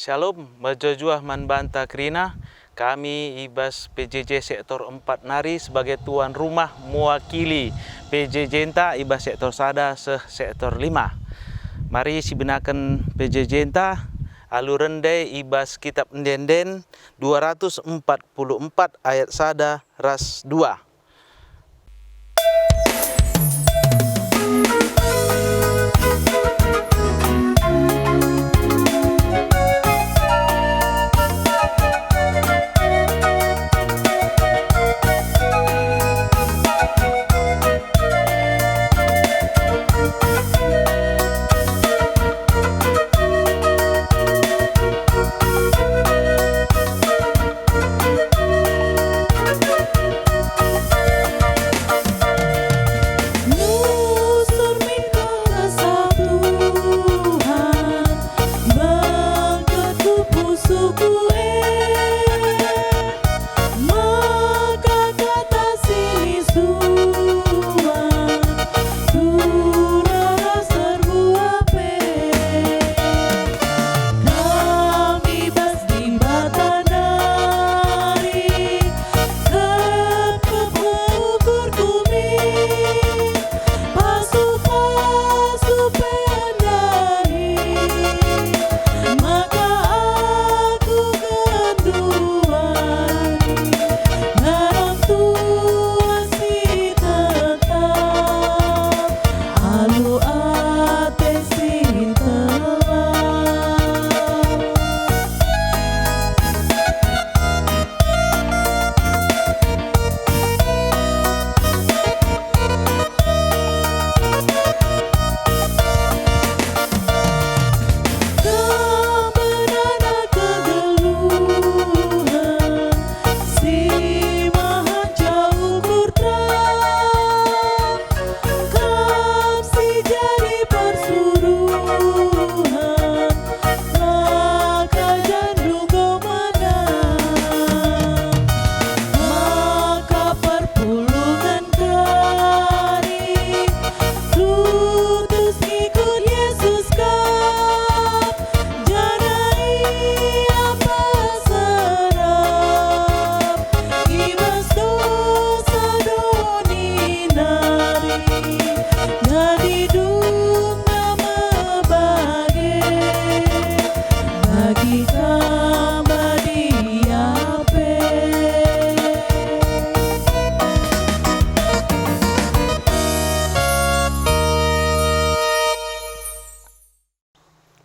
Shalom, majojuah manbanta krina. Kami Ibas PJJ Sektor 4 Nari sebagai tuan rumah mewakili PJJ Enta Ibas Sektor Sada Sektor 5. Mari sibenakan PJJ Enta alurende Ibas Kitab Ndenden 244 ayat Sada ras 2.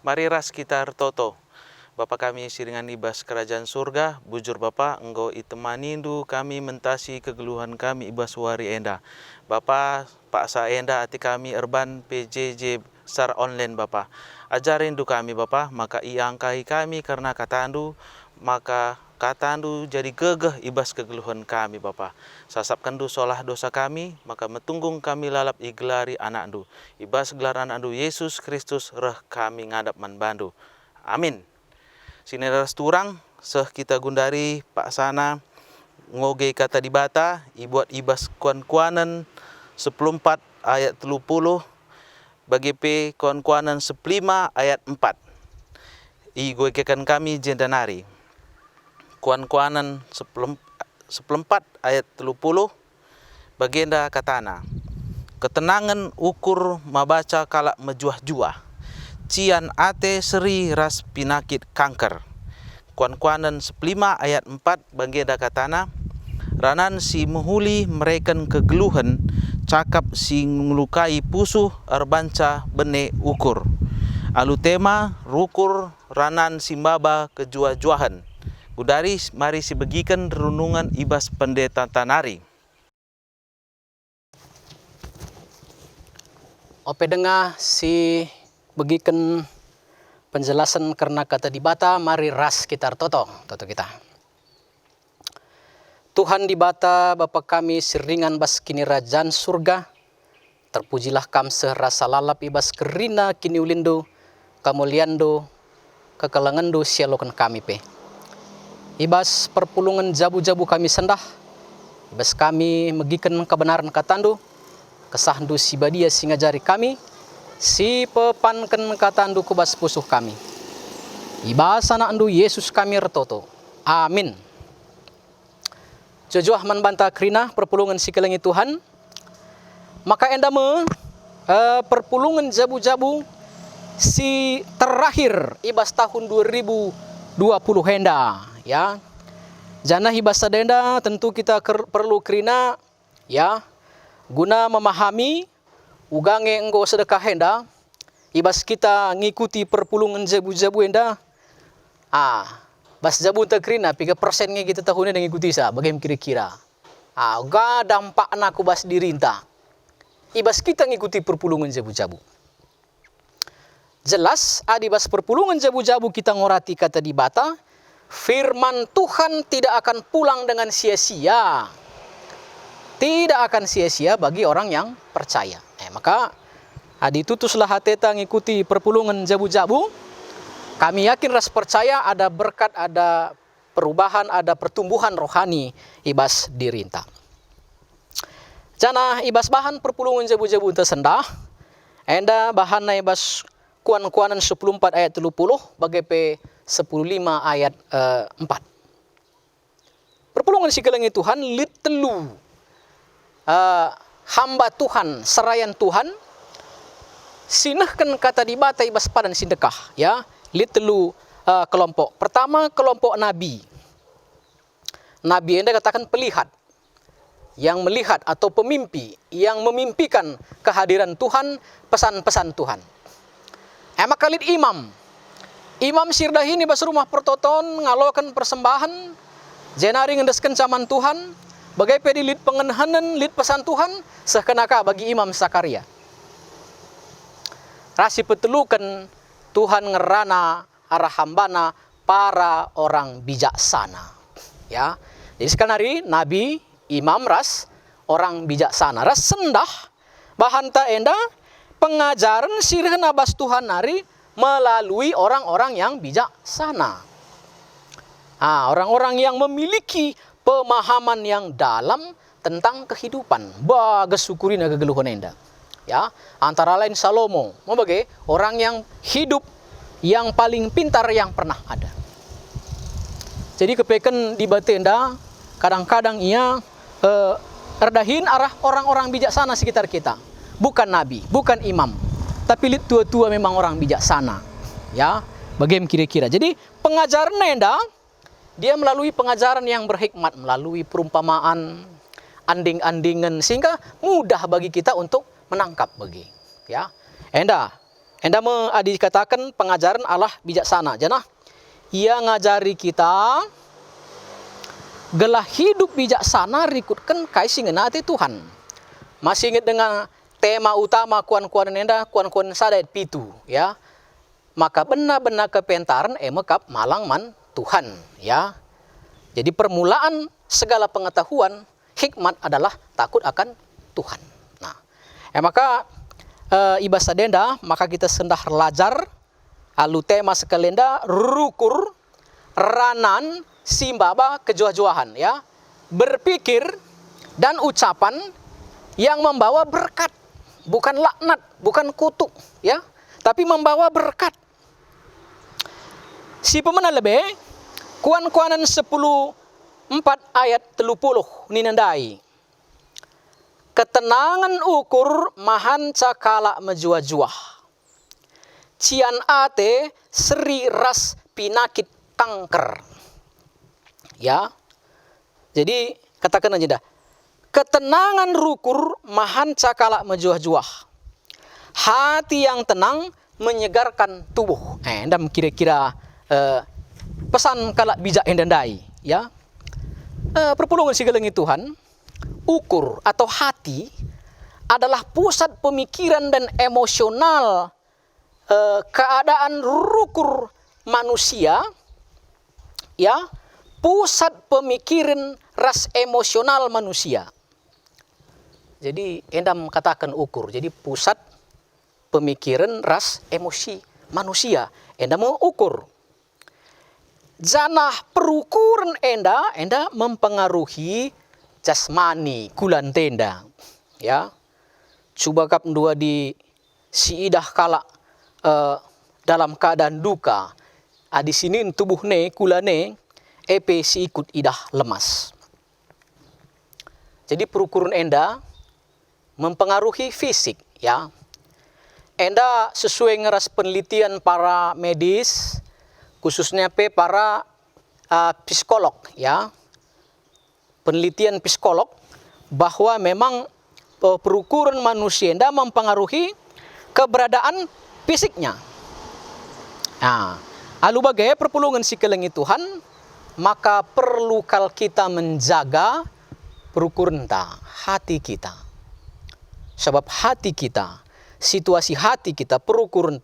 Mari ras kita toto. Bapa kami siringan ibas kerajaan surga, bujur Bapa, engkau itemanindu kami mentasi kegeluhan kami ibas wari enda. Bapa, paksa enda hati kami erban PJJ secara online Bapa. Ajarin du kami Bapa, maka iangkai kami karena katandu, maka katandu jadi gegeh ibas kegeluhan kami Bapa. Sasapkan du solah dosa kami, maka metunggung kami lalap igelari anakdu. Ibas gelar anakdu Yesus Kristus reh kami ngadap manbandu. Amin. Sineras turang seh kita gundari Pak Sana ngoge kata dibata ibuat ibas kuan-kuanan 14 ayat 30 bagi P kuan-kuanan 15 ayat 4. Igoikekan kami jendanari. Kuan-kuanan 14 ayat 30 bagenda katana. Ketenangan ukur mabaca kalak mejuah-juah. Cian ate seri ras pinakit kanker. Kuan-kuanan 15 ayat 4 bagenda katana. Ranan si mehuli mereken kegeluhan cakap si ngelukai pusuh erbanca bene ukur. Alu tema rukur ranan simbaba kejuah-juahan. Budari mari si begikan renungan ibas pendeta tanari. Ope dengar si begikan penjelasan karena kata dibata, mari ras kita toto kita. Tuhan dibata Bapa kami seringan bas kini rajaan surga, terpujilah kam serasa lalap ibas kerina kini ulindo, kamuliando, kekelangando sialokan kami pe. Ibas perpulungan jabu-jabu kami sendah, ibas kami megikan kebenaran katandu, kesahndu si badia singajari kami, si pepankan katandu kubas pusuh kami. Ibasana andu Yesus kami retoto. Amin. Jojoah manbanta krina perpulungan si kelengi Tuhan. Maka endame perpulungan jabu-jabu si terakhir ibas tahun 2020 henda ya. Jana ibas sadenda tentu kita perlu krina ya guna memahami ugange enggo sedekah henda ibas kita ngikuti perpulungan jabu-jabu henda bas jabu tekrina 3% kita tahunnya dengan ikuti sa bagaimana kira-kira ga dampak naku bas dirinta ibas kita ngikuti perpulungan jabu-jabu. Jelas adibas perpulungan jabu-jabu kita ngorati kata di bata firman Tuhan tidak akan pulang dengan sia-sia. Tidak akan sia-sia bagi orang yang percaya. Maka aditutuslah hateta ngikuti perpulungan jabu-jabu. Kami yakin ras percaya ada berkat, ada perubahan, ada pertumbuhan rohani ibas dirinta. Jana ibas bahan perpulungan jabu-jabu tersendah. Enda bahan na ibas kuan-kuanan 14 ayat 30 bagi P 15 ayat 4. Perpulungan si kelengi Tuhan lit telu hamba Tuhan, serayan Tuhan sinahkan kata di bata ibas padan sindekah ya. Lit telu kelompok. Pertama kelompok nabi. Nabi enda katakan pelihat. Yang melihat atau pemimpi yang memimpikan kehadiran Tuhan, pesan-pesan Tuhan. Maka lit imam. Imam sirdahi ini bas rumah pertoton ngalokan persembahan jenari ngendesken caman Tuhan bagai pedi lit pengenhanan lit pesan Tuhan sekenaka bagi Imam Sakaria. Rasi petelukan Tuhan ngerana arah hambana para orang bijaksana. Ya. Jadi sekali hari nabi, imam ras orang bijaksana. Ras sendah bahan ta enda pengajaran sirhen abas Tuhan hari melalui orang-orang yang bijaksana. Orang-orang yang memiliki pemahaman yang dalam tentang kehidupan. Bagas syukurin kegeluhan enda. Ya, antara lain Salomo, sebagai orang yang hidup yang paling pintar yang pernah ada. Jadi kepeken di batenda kadang-kadang ia erdahin arah orang-orang bijaksana sekitar kita. Bukan nabi, bukan imam. Tapi lihat tua-tua memang orang bijaksana. Ya, bagaimana kira-kira. Jadi pengajaran enda dia melalui pengajaran yang berhikmat, melalui perumpamaan, anding-andingan sehingga mudah bagi kita untuk menangkap bagi. Ya. Enda dikatakan pengajaran Allah bijaksana. Janah ia ngajari kita gelah hidup bijaksana rikutkan kaisi ngenati Tuhan. Masih ingat dengan tema utama kuan-kuan enda, kuan-kuan sadat pitu, ya. Maka benar-benar kepentaran emekap malang man Tuhan, ya. Jadi permulaan segala pengetahuan, hikmat adalah takut akan Tuhan. Nah, maka ibas sadenda, maka kita sendah lajar alu tema sekalenda rukur ranan simbaba kejuah-juahan, ya. Berpikir dan ucapan yang membawa berkat. Bukan laknat, bukan kutuk, ya, tapi membawa berkat. Si pemana lebih, kuan-kuanan 10:4 ayat 30 ninandai. Ketenangan ukur mahan cakala menjua-juah. Cian ate seri ras pinakit kanker. Ya, jadi katakan aja dah. Ketenangan rukur mahan cakala menjuah-juah. Hati yang tenang menyegarkan tubuh. Dan kira-kira pesan kalak bijak endandai, ya. Perpulungan si gelengi Tuhan, ukur atau hati adalah pusat pemikiran dan emosional keadaan rukur manusia, ya. Pusat pemikiran ras emosional manusia. Jadi endam katakan ukur. Jadi pusat pemikiran ras emosi manusia. Endam mengukur. Janah perukuran enda mempengaruhi jasmani kulan tenda. Ya. Coba kap dua di siidah kala dalam keadaan duka. Di sini tubuhne kulane epe si ikut idah lemas. Jadi perukuran enda mempengaruhi fisik, ya. Enda sesuai ngeras penelitian para medis, khususnya para psikolog, ya. Penelitian psikolog bahwa memang perukuran manusia enda mempengaruhi keberadaan fisiknya. Nah, alu bagai perpulungan si kelengi Tuhan, maka perlu kal kita menjaga perukuran hati kita. Sebab hati kita, situasi hati kita perukuran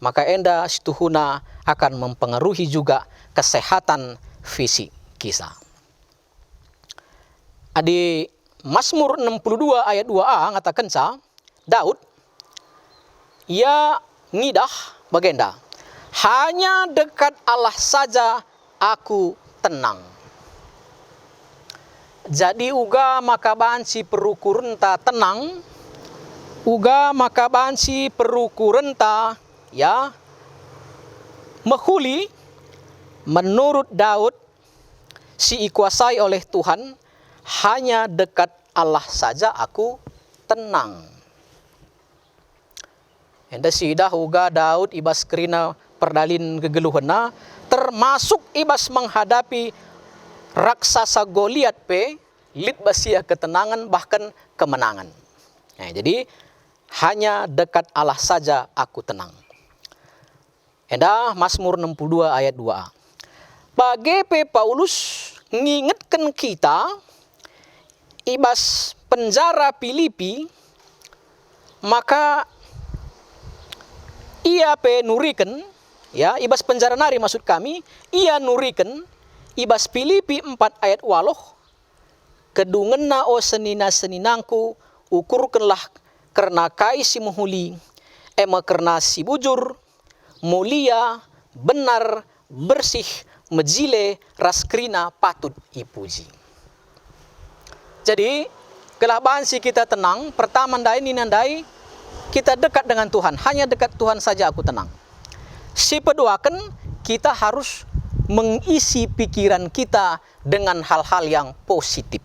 maka enda situhuna akan mempengaruhi juga kesehatan fisik kita. Di Mazmur 62 ayat 2a ngatakan Daud, ia ngidah bagenda, hanya dekat Allah saja aku tenang. Jadi uga maka bansi perukuran tenang, uga maka bansi perukuran ya mehuli menurut Daud si ikuasai oleh Tuhan, hanya dekat Allah saja aku tenang. Enda sidah uga Daud ibas kerina perdalin kegeluhana, termasuk ibas menghadapi raksasa Goliat lit basia ketenangan bahkan kemenangan. Nah, jadi hanya dekat Allah saja aku tenang. Enda Mazmur 62 ayat 2a. Bagi Paulus ngingetkan kita ibas penjara Filipi, maka ia nuriken, ya, ibas penjara nari maksud kami, ia nuriken ibas Filipi 4 ayat 8, kedungenna o senina-seninangku, ukurkanlah karena kai si muhuli, karena si bujur, mulia, benar, bersih, mejile, raskrina patut ipuji. Jadi, kelaban si kita tenang, pertama nandai kita dekat dengan Tuhan, hanya dekat Tuhan saja aku tenang. Si peduakan, kita harus mengisi pikiran kita dengan hal-hal yang positif.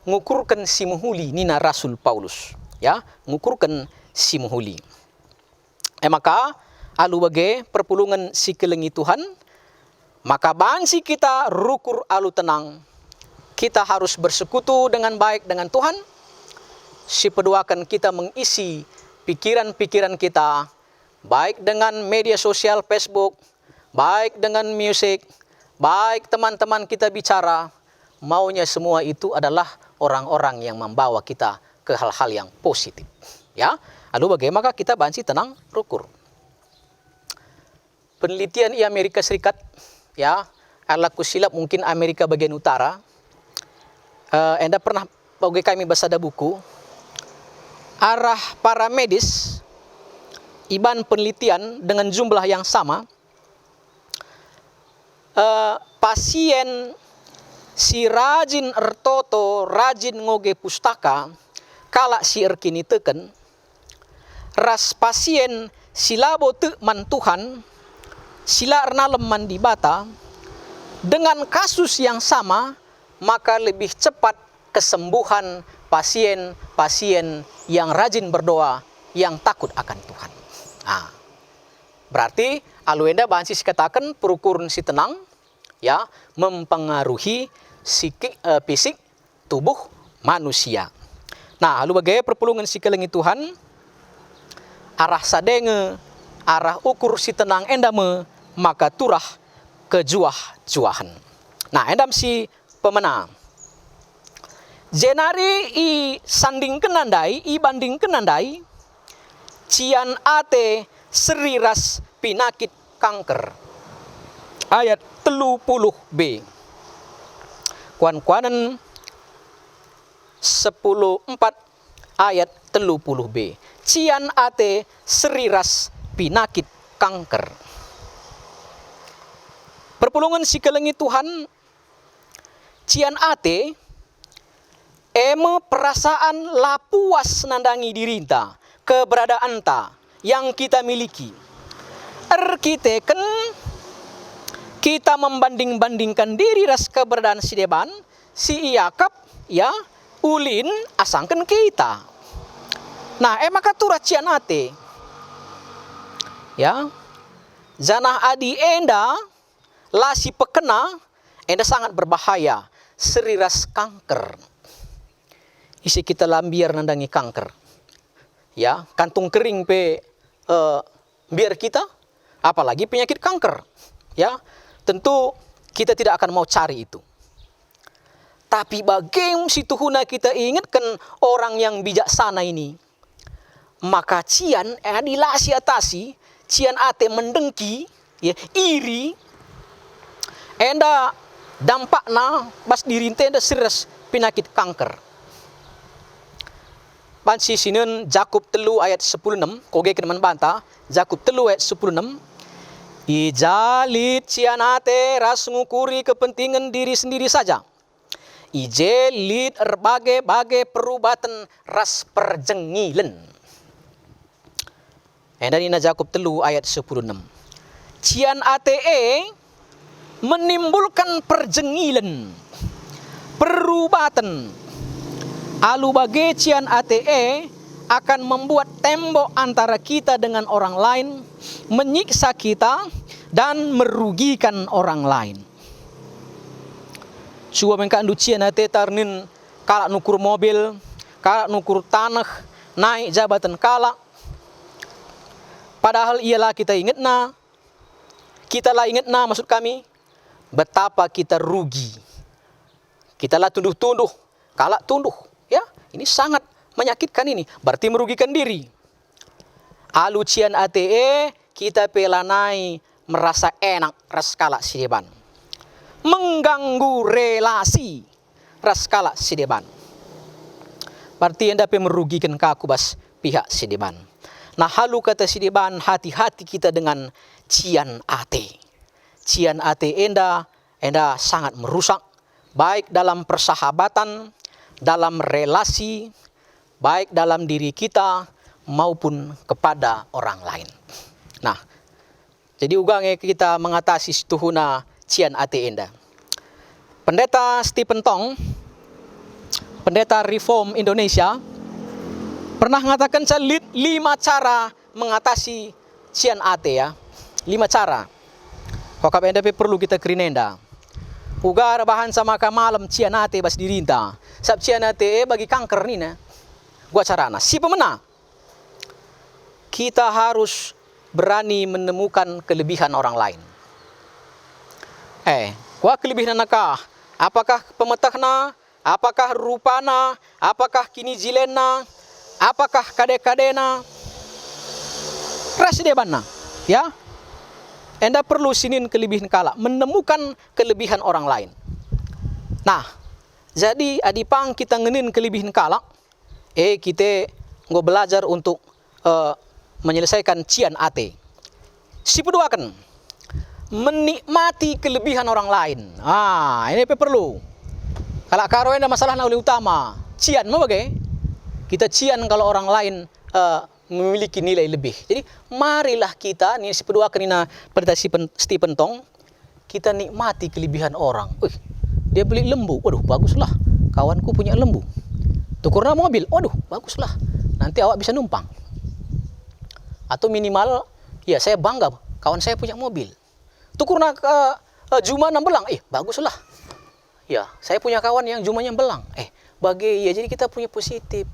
Ngukurkan si muhuli, nina Rasul Paulus, ya, ngukurkan si muhuli. Maka alu bage perpulungan si kelengi Tuhan, maka bansi kita rukur alu tenang. Kita harus bersekutu dengan baik dengan Tuhan. Si peduakan kita mengisi pikiran-pikiran kita, baik dengan media sosial Facebook, baik dengan musik, baik teman-teman kita bicara, maunya semua itu adalah orang-orang yang membawa kita ke hal-hal yang positif. Ya, lalu bagaimana kita bansi tenang rukur. Penelitian di Amerika Serikat, ya, alaku silap mungkin Amerika bagian utara. Anda pernah bagi kami basada buku arah para medis iban penelitian dengan jumlah yang sama, pasien si rajin ertoto, rajin ngoge pustaka, kala si erkini teken, ras pasien silabo te man Tuhan, sila ernalem man dibata, dengan kasus yang sama, maka lebih cepat kesembuhan pasien-pasien yang rajin berdoa, yang takut akan Tuhan. Nah, berarti aluenda bansis katakan perukuran si tenang, ya, mempengaruhi fisik tubuh manusia. Nah, lalu bagaimana perpulungan si kelengi Tuhan, arah sadenge, arah ukur si tenang endame, maka turah kejuah-juahan. Nah, endam si pemenang. Jenari i sandingkan nandai, i bandingkan nandai, cian ate seriras pinakit kanker. Ayat 30b. Kuan-kuanan 10:4 ayat 30b. Cian ate seriras pinakit kanker. Perpulungan si kelengi Tuhan, cian ate perasaan lapuas nandangi dirinta, keberadaan ta yang kita miliki. kita kan kita membanding-bandingkan diri ras keberadaan si deban, si Yakub ya ulin asangkan kita. Nah, maka turat cian ate. Ya. Janah adi enda lasi pekena enda sangat berbahaya, seriras kanker. Isi kita lambiar nandangi kanker. Ya, kantung kering pe biar kita, apalagi penyakit kanker. Ya, tentu kita tidak akan mau cari itu. Tapi bagaimana situhuna kita ingatkan orang yang bijaksana ini, maka cian adilasi atasi, cian ate mendengki, ya, iri, enda dampakna bas diri enda serius penyakit kanker. Pansi sinun Jakub 3 ayat 16, koge keman banta, Jakub 3 ayat 16. Ijalit cianate ras ngukuri kepentingan diri sendiri saja. Ijelit berbagai-bagai perubatan ras perjengilan. Dan ini Jakub 3 ayat 16. Cian ate menimbulkan perjengilan, perubatan. Alu bage cian ate akan membuat tembok antara kita dengan orang lain, menyiksa kita dan merugikan orang lain. Suwa mengkandu cian ate tarnin kalak nukur mobil, kalak nukur tanah, naik jabatan kalak. Padahal ialah kita ingatna, maksud kami, betapa kita rugi. Kita lah tunduh-tunduh, kalak tunduh. Ya, ini sangat menyakitkan ini. Berarti merugikan diri. Alucian ate kita pelanai merasa enak raskala sideban. Mengganggu relasi raskala sideban. Berarti anda merugikan kaku bas pihak sideban. Nah, halu kata sideban, hati-hati kita dengan cian ate. Cian ate enda sangat merusak, baik dalam persahabatan, dalam relasi, baik dalam diri kita maupun kepada orang lain. Nah, jadi ugangnya kita mengatasi situhuna cian ate enda. Pendeta Stephen Tong, pendeta Reform Indonesia, pernah mengatakan 5 cara mengatasi cian ate ya. 5 cara. Kokap enda perlu kita kerinenda. Ugar bahan sama malam cian ate bas dirinta. Sab cian ate bagi kanker ni na. Gua carana. Si pemenang. Kita harus berani menemukan kelebihan orang lain. Gua kelebihan nakah? Apakah pemetahna? Apakah rupana? Apakah kini jilena? Apakah kade-kadena? Rasidebanna. Ya. Anda perlu sinin kelebihan kala, menemukan kelebihan orang lain. Nah, jadi adipang kita ngenin kelebihan kala, kita ngo belajar untuk menyelesaikan cian ate. Si kedua kan menikmati kelebihan orang lain. Ini perlu. Kalau karo ada masalah na oleh utama, cian mau bagai? Kita cian kalau orang lain memiliki nilai lebih. Jadi marilah kita nih sepedua kenina pada Stephen Tong, kita nikmati kelebihan orang. Dia beli lembu, waduh baguslah. Kawanku punya lembu. Tukurna mobil, waduh baguslah. Nanti awak bisa numpang. Atau minimal, ya saya bangga kawan saya punya mobil. Tukurna juma 6 belang, baguslah. Ya, saya punya kawan yang jumanya belang. Ya jadi kita punya positif.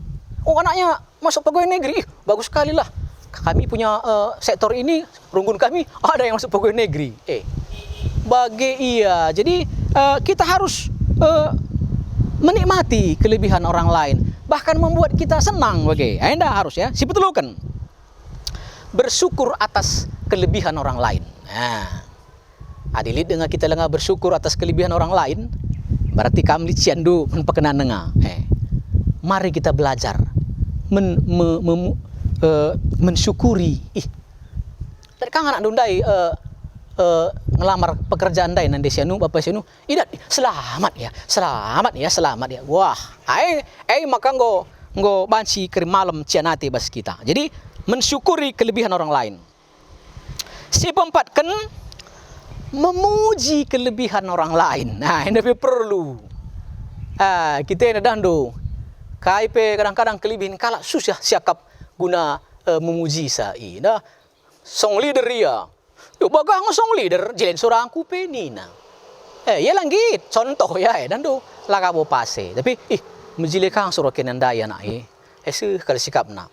Oh, anaknya masuk pegawai negeri, bagus sekali lah. Kami punya sektor ini, runggun kami ada yang masuk pegawai negeri. Jadi kita harus menikmati kelebihan orang lain, bahkan membuat kita senang. Anda harus ya, si betul kan bersyukur atas kelebihan orang lain. Adilit dengan kita lengah bersyukur atas kelebihan orang lain, berarti kami ciandu menpekenan dengar. Mari kita belajar mensyukuri. Dari kang anak dundai ngelamar pekerjaan dai nanti sianu bapak sianu. Selamat ya. Wah, maka ngo banci ke malam cianati bas kita. Jadi mensyukuri kelebihan orang lain. Si keempat kan memuji kelebihan orang lain. Nah, ini perlu. Kita ini dando. KIP kadang-kadang kelebihan kalah susah siakap guna memuji sai. Nah, song leader ya. Yo bagang song leader jelen sorang ku penina. Ya langgit contoh ya dando laga bo pase. Tapi mujile kang soro kenandaya na kalau sikap na.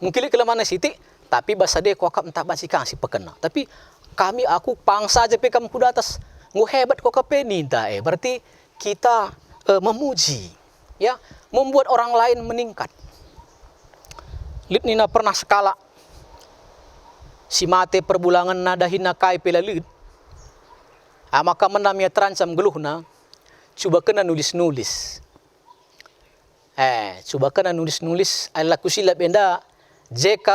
Mungkin kelemahan siti tapi bahasa dia kokap entah basi kang si pekena. Tapi aku pangsa aja pe kamu kuda atas ngu hebat kokap peninta berarti kita memuji ya, membuat orang lain meningkat. Lit nina pernah skala si mate perbulangan nada hina kai pelalit. Maka menamnya terancam geluhna coba kena nulis-nulis. Coba kena nulis-nulis adalah kusilap enda J.K.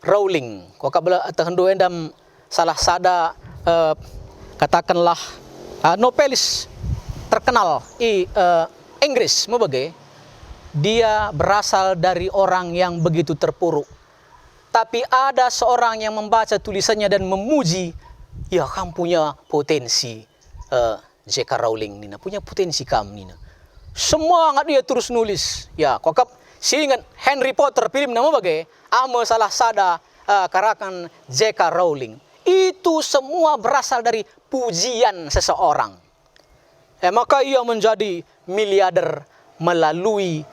Rowling. Kau kabel atahendo endam salah sada katakanlah novelis terkenal Inggris bagai dia berasal dari orang yang begitu terpuruk. Tapi ada seorang yang membaca tulisannya dan memuji, ya kamu punya potensi J.K. Rowling Nina, punya potensi kamu Nina. Semangat dia terus nulis. Ya, kokap seingat Harry Potter film nama bagai amo salah sada karakan J.K. Rowling. Itu semua berasal dari pujian seseorang. Maka ia menjadi miliarder melalui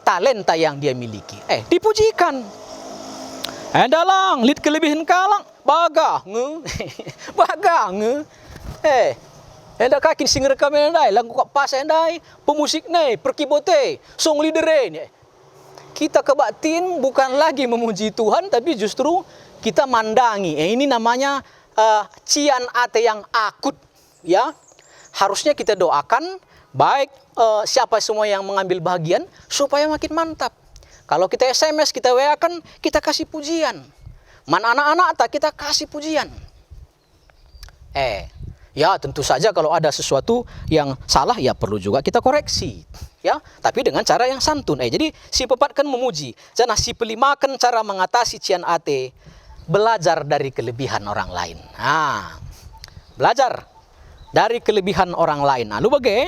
talenta yang dia miliki. Dipujikan. Dalang lid kelebihan kalang baga nge. Baga nge. Enda kakin singer kami endai lagu kok pas endai pemusik nih perkibote song leader nih. Kita kebatin bukan lagi memuji Tuhan tapi justru kita mandangi. Ini namanya cian ate yang akut ya. Harusnya kita doakan baik siapa semua yang mengambil bagian supaya makin mantap. Kalau kita SMS, kita WA kan kita kasih pujian. Mana anak-anak tak kita kasih pujian. Ya tentu saja kalau ada sesuatu yang salah ya perlu juga kita koreksi. Ya, tapi dengan cara yang santun. Jadi si pepat kan memuji. Jangan si pelima kan cara mengatasi cian ate. Belajar dari kelebihan orang lain. Belajar dari kelebihan orang lain. Lalu bagai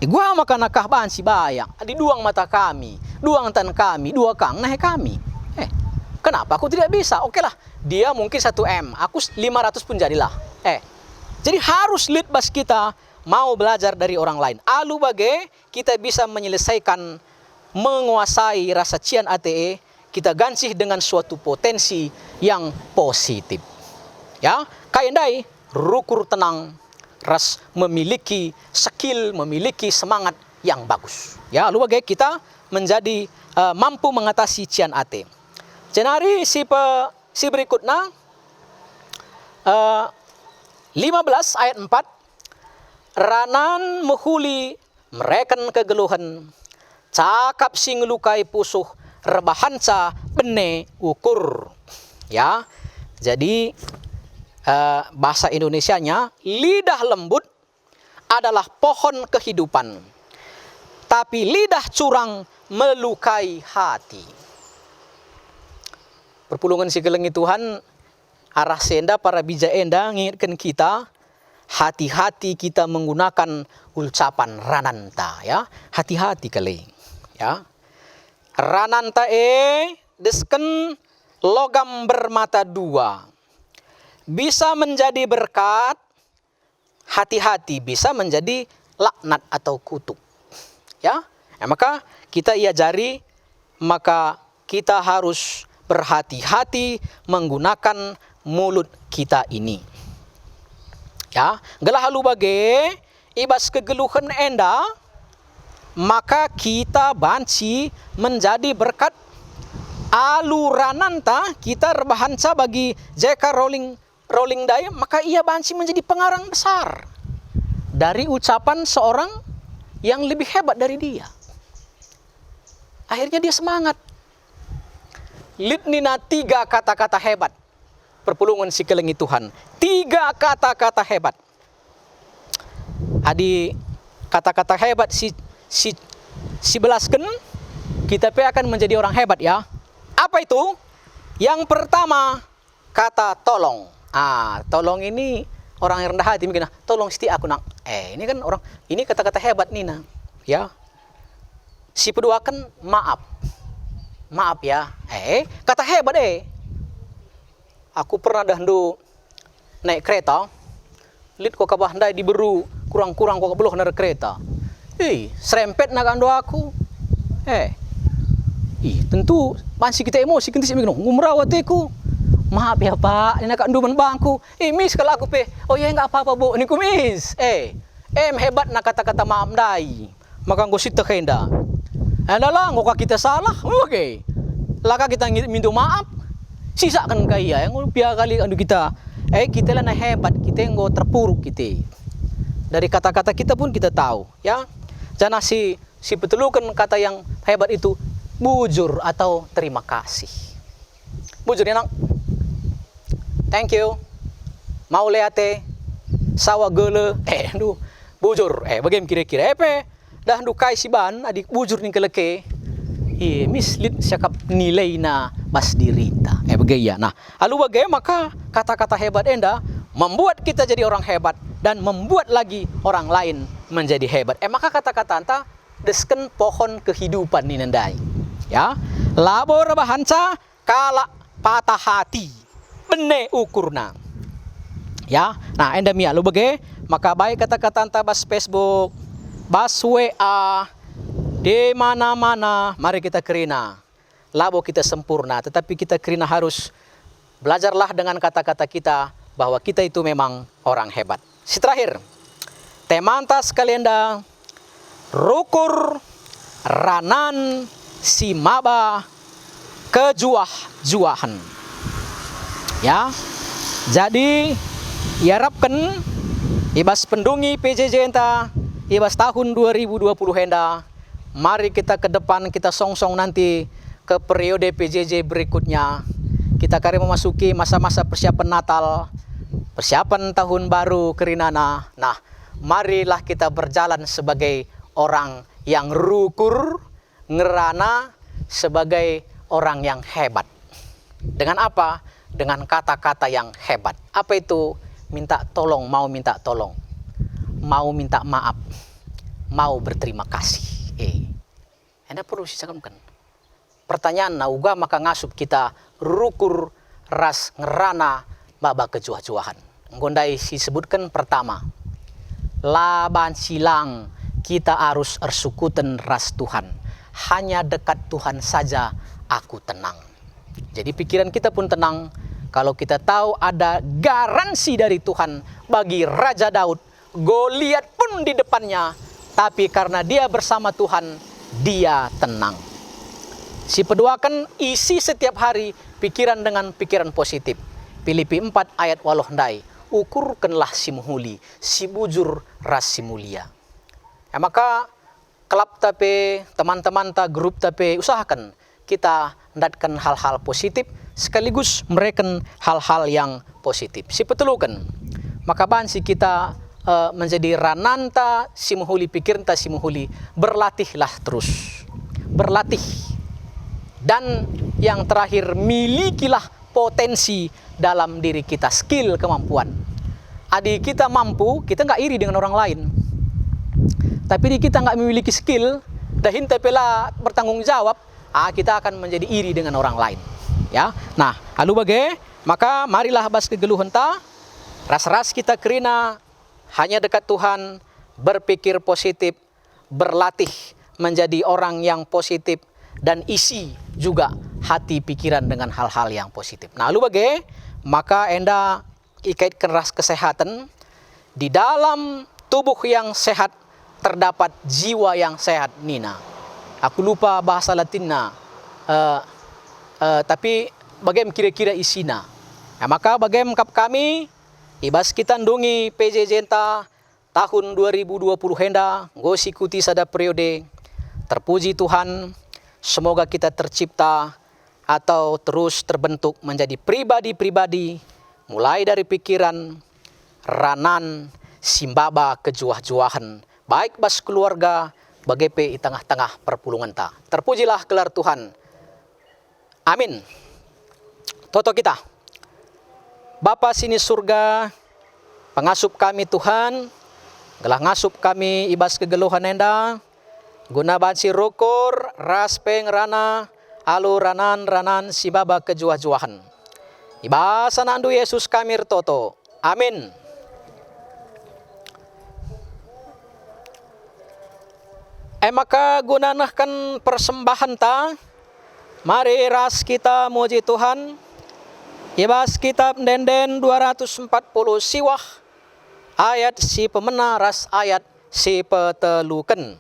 gua makan nakah bahan si bayang. Di duang mata kami, duang tan kami, dua kang nah kami. Kenapa aku tidak bisa? Oke lah, dia mungkin 1M, aku 500 pun jadilah. Jadi harus lead bas kita mau belajar dari orang lain. Lalu bagai kita bisa menyelesaikan menguasai rasa cian ate, kita ganti dengan suatu potensi yang positif. Ya, kayak rukur tenang, ras memiliki skill, memiliki semangat yang bagus. Ya, lalu bagai kita menjadi mampu mengatasi cian ate. Jenari si berikutnya 15 ayat 4 ranan mehuli mereken kegeluhan cakap sing lukai pusuh rebahanca bene ukur. Ya, jadi bahasa Indonesianya lidah lembut adalah pohon kehidupan, tapi lidah curang melukai hati. Perpulungan si kelengi Tuhan arah senda para bija enda ngingatkan kita hati-hati kita menggunakan ucapan rananta ya, hati-hati kali ya. Rananta desken logam bermata dua, bisa menjadi berkat, hati-hati bisa menjadi laknat atau kutuk ya. Maka kita iajari, maka kita harus berhati-hati menggunakan mulut kita ini. Ya, gelah halu bage ibas kegeluhan enda, maka kita banci menjadi berkat. Alurananta kita rebahanca bagi J.K. Rowling Day, maka ia banci menjadi pengarang besar dari ucapan seorang yang lebih hebat dari dia. Akhirnya dia semangat. Litnina 3 kata-kata hebat. Perpulungan si kelengi Tuhan. 3 kata-kata hebat. Adi kata-kata hebat si belasken kita akan menjadi orang hebat ya. Apa itu? Yang pertama, kata tolong. Tolong ini orang yang rendah hati mungkin, tolong siti aku nak. Ini kan orang, ini kata-kata hebat nih nah. Ya. Si kedua kan maaf. Maaf ya. Kata hebat Aku pernah dahulu naik kereta. Lit kok kabah ndai diberu kurang-kurang kok beloh nara kereta. Serempet nak ando aku. Tentu masih kita emosi kentis mikno ngumrawat aku. Maaf ya Pak, ini nak anduman bangku. Miss kalau aku pe. Oh ya enggak apa-apa Bu, niku miss. Hebat nak kata-kata maaf ndai. Maka nggo sita kenda. Adalah ngok kita salah. Oke. Laka kita minta maaf. Sisakan kaya yang biar kali andu kita. Kita lah hebat, kita nggo terpuruk kita. Dari kata-kata kita pun kita tahu, ya. Jangan si betelukan kata yang hebat itu bujur atau terima kasih. Bujur ya nak. Thank you. Mau leate sawa gele. Bujur. Bagaimana kira-kira? Dah dukai si ban adik bujur nih keleke. Mislit siakap nilai na bas dirita. Begaya. Nah, lalu bagaimana maka kata-kata hebat enda membuat kita jadi orang hebat dan membuat lagi orang lain menjadi hebat. Maka kata-kata anta desken pohon kehidupan ni nandai. Ya. Labor bahanca kala patah hati. Bene ukurna. Ya. Nah, enda mia lu bage maka baik kata-kata anta bas Facebook, bas WA, di mana-mana mari kita kerina. Labo kita sempurna, tetapi kita kerina harus belajarlah dengan kata-kata kita bahwa kita itu memang orang hebat. Si terakhir, temanta sekalian dah rukur ranan si maba kejuah-juahan. Ya, jadi diharapkan ibas pendungi PJJ enta ibas tahun 2020 henda. Mari kita ke depan, kita song-song nanti ke periode PJJ berikutnya. Kita kari memasuki masa-masa persiapan Natal, persiapan tahun baru Kerinana. Nah, marilah kita berjalan sebagai orang yang rukur, ngerana, sebagai orang yang hebat. Dengan apa? Dengan kata-kata yang hebat. Apa itu? Minta tolong, mau minta tolong. Mau minta maaf. Mau berterima kasih. Anda perlu sisakan. Pertanyaan nauga maka ngasup kita rukur ras ngerana baba kejuah-juahan. Ngondai disebutkan pertama. Laban silang kita harus ersukuten ras Tuhan. Hanya dekat Tuhan saja aku tenang. Jadi pikiran kita pun tenang kalau kita tahu ada garansi dari Tuhan bagi Raja Daud. Goliat pun di depannya, tapi karena dia bersama Tuhan, dia tenang. Si peduakan isi setiap hari pikiran dengan pikiran positif. Filipi 4 ayat 8 ndai. Ukurkanlah si muhuli, si bujur ras si mulia. Maka klub tapi teman-teman ta grup tapi usahakan kita ndatkan hal-hal positif sekaligus mereken hal-hal yang positif. Si petelukan. Maka bansi kita menjadi rananta si muhuli pikirta si muhuli, berlatihlah terus. Berlatih. Dan yang terakhir, milikilah potensi dalam diri kita, skill, kemampuan. Adik kita mampu, kita nggak iri dengan orang lain. Tapi kita nggak memiliki skill, dahin tepela bertanggung jawab, kita akan menjadi iri dengan orang lain. Ya, nah, lalu bagai, maka marilah bas kegeluhan ta, ras-ras kita kerina hanya dekat Tuhan, berpikir positif, berlatih menjadi orang yang positif, dan isi juga hati pikiran dengan hal-hal yang positif. Nah, lalu bagai, maka enda ikaitkan ras kesehatan. Di dalam tubuh yang sehat terdapat jiwa yang sehat, Nina. Aku lupa bahasa Latinnya, tapi bagaimana kira-kira isina. Nah, maka bagaimana kami ibas kita ndungi PJJ enta tahun 2020 henda ngosikuti sada periode. Terpuji Tuhan, semoga kita tercipta atau terus terbentuk menjadi pribadi-pribadi mulai dari pikiran, ranan, simbaba kejuah-juahan, baik bas keluarga, bagepe di tengah-tengah perpulungan ta. Terpujilah gelar Tuhan. Amin. Toto kita. Bapa sini surga, pengasup kami Tuhan, gelah ngasup kami ibas kegeluhan enda, guna bansi rukur, ras peng rana, alu ranan si baba kejuah-juahan. Ibasa nandu Yesus kami rtoto. Amin. Maka gunanahkan persembahan ta, mari ras kita muji Tuhan. Ibas kitab Denden 240 siwah, ayat si pemena ras ayat si peteluken.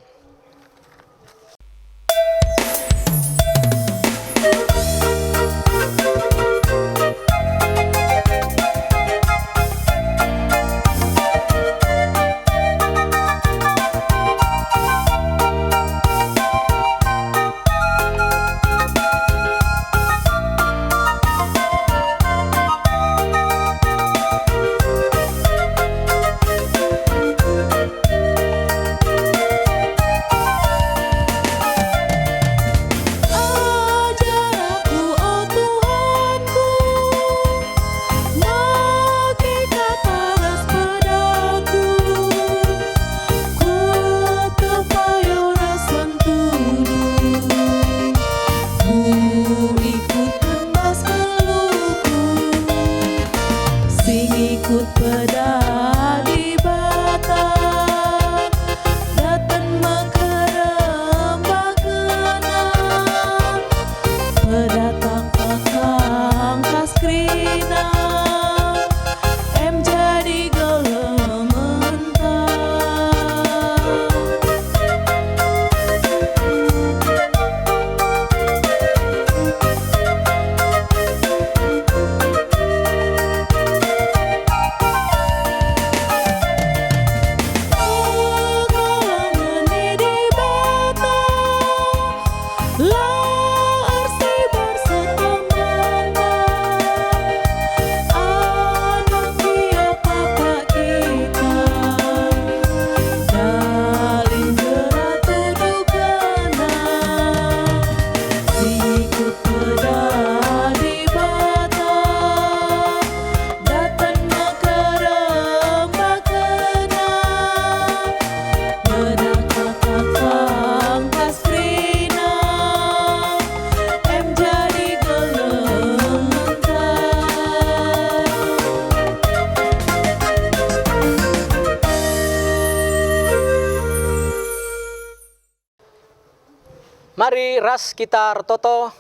Mari ras kita rtoto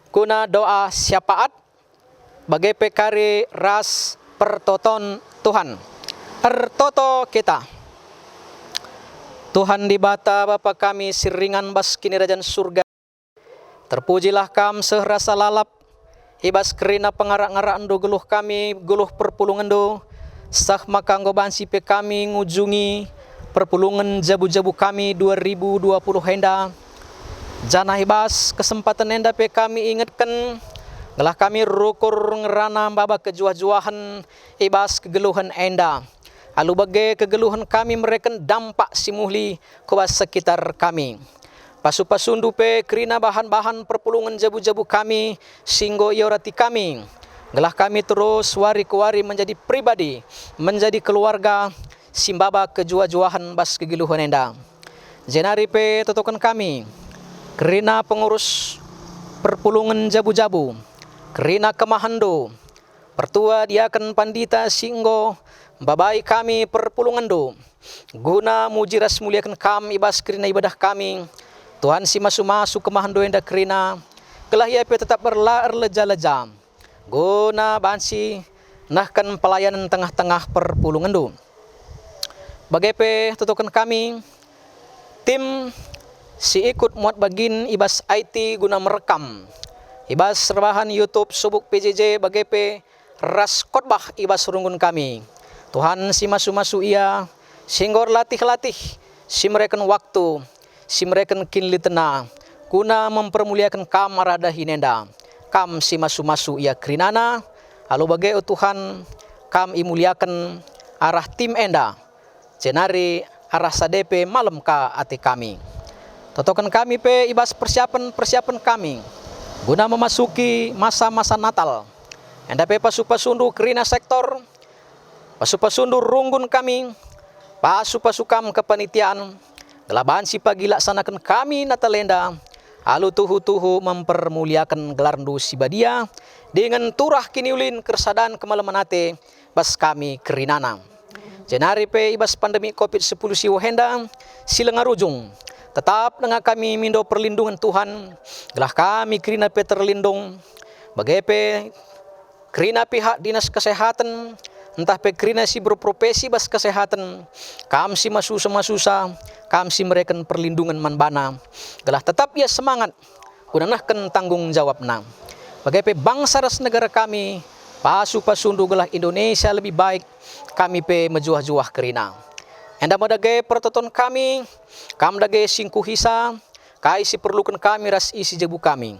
guna doa syafaat bagi pekari ras pertoton Tuhan. Ertoto kita. Tuhan di bata Bapa kami siringan bas kini rajan surga. Terpujilah kam sehrasa lalap ibas kerina pengarak-ngarak endo geluh kami, geluh perpulungan do. Sah maka ngobansi pe kami ngujungi perpulungan jabu-jabu kami 2020 henda. Jana ibas kesempatan enda pe kami ingatkan gelah kami rukur ngerana baba kejuah-juahan ibas kegeluhan enda. Alu bagai kegeluhan kami mereken dampak simuhli kubas sekitar kami. Pasu-pasundu pe kerina bahan-bahan perpulungan jabu-jabu kami singgo iorati kami. Gelah kami terus wari-kuari menjadi pribadi, menjadi keluarga simbaba kejuah-juahan bas kegeluhan enda. Jenari pe totokan kami kerina pengurus perpulungan jabu-jabu, kerina kemahando, pertua diakan pandita singgo, babai kami perpulungan do, guna mujiras muliakan kami ibas kerina ibadah kami, Tuhan si masu-masu kemahando enda kerina, kelah ia tetap berlaer leja-leja, guna bansi nahkan pelayanan tengah-tengah perpulungan do. Bagai tutukan kami, tim si ikut muat bagin ibas IT guna merekam ibas rebahan YouTube subuk PJJ bagai ras khotbah ibas runggun kami. Tuhan si masu-masu ia singgor latih-latih si mereken waktu si mereken kinli tena guna mempermuliakan kam arada hinenda kam si masu-masu ia krinana lalu bagai Tuhan kam imuliakan arah tim enda jenari arah sadepe malam ka ati kami. Totokan kami pe ibas persiapan kami guna memasuki masa-masa Natal. Enda pe pasu-pasundu kerina sektor, pasu-pasundu runggun kami, pasu-pasukam kepanitiaan, gelaban si pagi laksanakan kami natalenda, alu tuhu-tuhu mempermuliakan gelarndu si badia, dengan turah kiniulin kersadaan kemalamanate, bas kami kerinana. Jenari pe ibas pandemi COVID-10 si wahenda, silengarujung, tetap dengan kami mindo perlindungan Tuhan, gelah kami kerina pe terlindung, bagepe kerina pihak dinas kesehatan, entah pe kerina si berprofesi bas kesehatan, kam si masusa-masusa, kam si mereken perlindungan manbana, gelah tetap ia semangat, unanahkan tanggung jawabna. Bagai bangsa ras negara kami, pasu-pasundu gelah Indonesia lebih baik, kami pe mejuah-juah kerina. Enda madage pertoton kami, kam dage singku hisa, kai si perlukan kami ras isi jebu kami.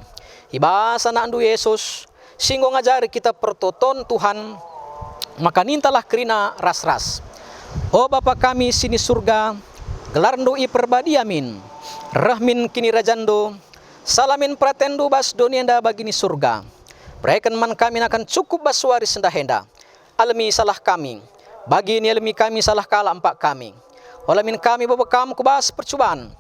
Ibasa na andu Yesus, singgo ngajari kita pertoton Tuhan, maka nintalah kerina ras-ras. Oh Bapa kami sini surga, gelarndo i perbadiamin, rahmin kini rajando, salamin pratendo bas donienda bagini surga. Bereken man kami akan cukup bas waris sendahenda. Alami salah kami, bagi ini alami kami salah kala empat kami. Walamin kami Bapa kamu kubas percobaan,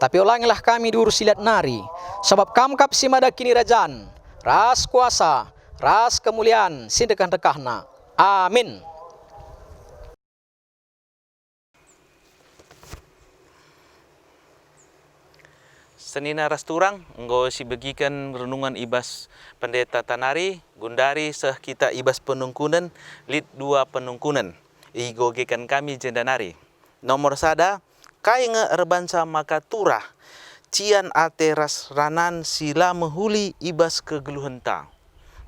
tapi ulangilah kami diurus silat nari, sebab kamu kap si mada kini rajan, ras kuasa, ras kemuliaan, sindekan-dekahna. Amin. Senina rasturang, enggo si begikan renungan ibas pendeta Tanari, gundari seh kita ibas penungkunan, lid 2 penungkunan. Igogekan kami jendanari. Nomor sada, kai nge erbansa maka turah, cian ate ras ranan sila mehuli ibas kegeluhenta.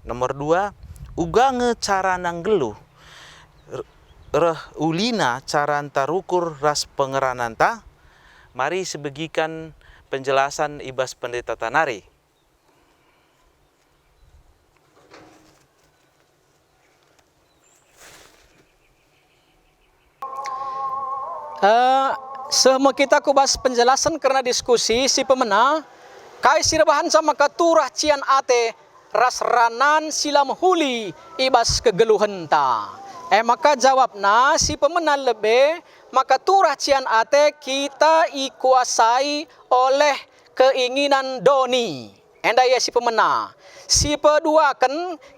Nomor 2, uga nge cara nang geluh, reh ulina cara antarukur ras pengerananta. Mari sebegikan penjelasan ibas pendeta Tanari. Semua kita kubas penjelasan karena diskusi si pemena, kai sirbahan sama katurah cian ate ras ranan silam huli ibas kegeluhan ta. Maka jawabna si pemena lebih, maka turah cian ate kita ikuasai oleh keinginan doni. Enda ya si pemena. Si pedua kan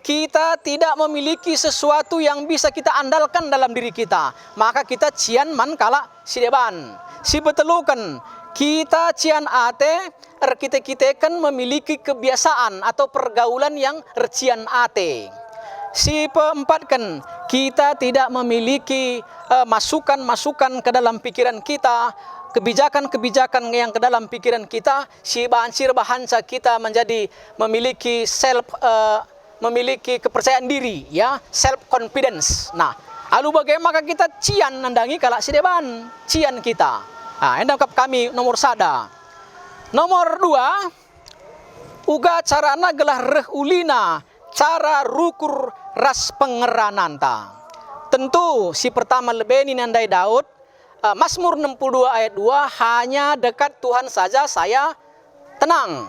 kita tidak memiliki sesuatu yang bisa kita andalkan dalam diri kita, maka kita cian man kala si deban. Si betelukan kita cian ate kita kan memiliki kebiasaan atau pergaulan yang recian ate. Si keempat kan kita tidak memiliki masukan-masukan ke dalam pikiran kita, kebijakan-kebijakan yang ke dalam pikiran kita, si bahansa kita menjadi memiliki kepercayaan diri, ya, self confidence. Nah, lalu bagaimana kita cian nandangi kalau si deban cian kita. Nah, endangkap kami nomor sada. Nomor 2, uga carana gelah reh ulina, cara rukur ras pengerananta. Tentu si pertama lebih ini nandai Daud, Mazmur 62 ayat 2, hanya dekat Tuhan saja saya tenang.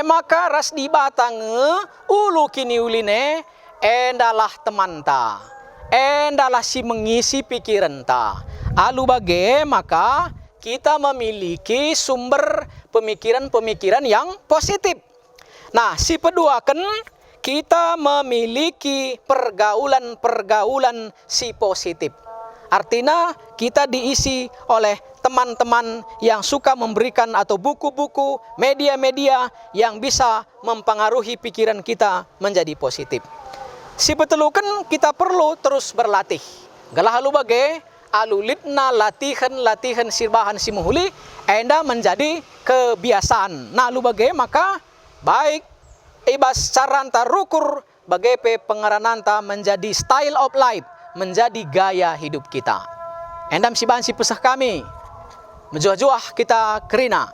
Maka ras di batange ulu kini uline endalah temanta, endalah si mengisi pikiran ta. Alu bage maka kita memiliki sumber pemikiran-pemikiran yang positif. Nah, si kedua kan kita memiliki pergaulan-pergaulan si positif. Artinya kita diisi oleh teman-teman yang suka memberikan atau buku-buku, media-media yang bisa mempengaruhi pikiran kita menjadi positif. Si betelukan kita perlu terus berlatih. Galah halu bage, alulitna latihan sirbahan si muhuli, enda menjadi kebiasaan. Nah halu bage maka baik ibas caranta rukur bagai pengarananta menjadi style of life, menjadi gaya hidup kita. Endam si bahan si pesah kami, menjuah-juah kita kerina.